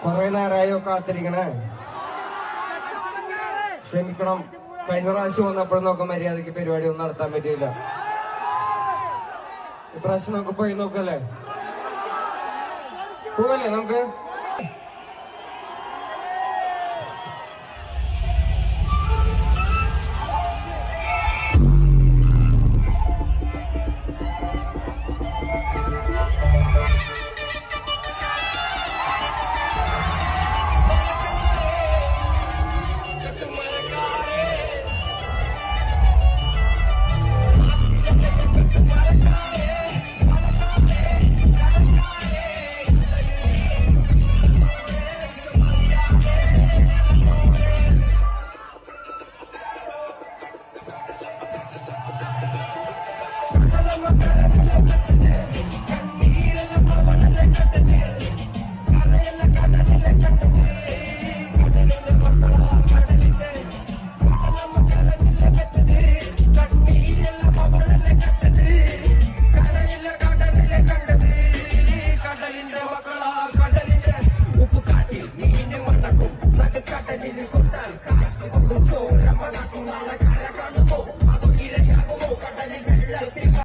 കൊറേ നേരമായോ കാത്തിരിക്കണേ? ക്ഷമിക്കണം, കഴിഞ്ഞ പ്രാവശ്യം വന്നപ്പോഴും നമുക്ക് മര്യാദക്ക് പരിപാടി ഒന്നും നടത്താൻ പറ്റിയില്ല. ഇപ്രാവശ്യം നമുക്ക് പോയി നോക്കല്ലേ? പോവല്ലേ നമുക്ക്?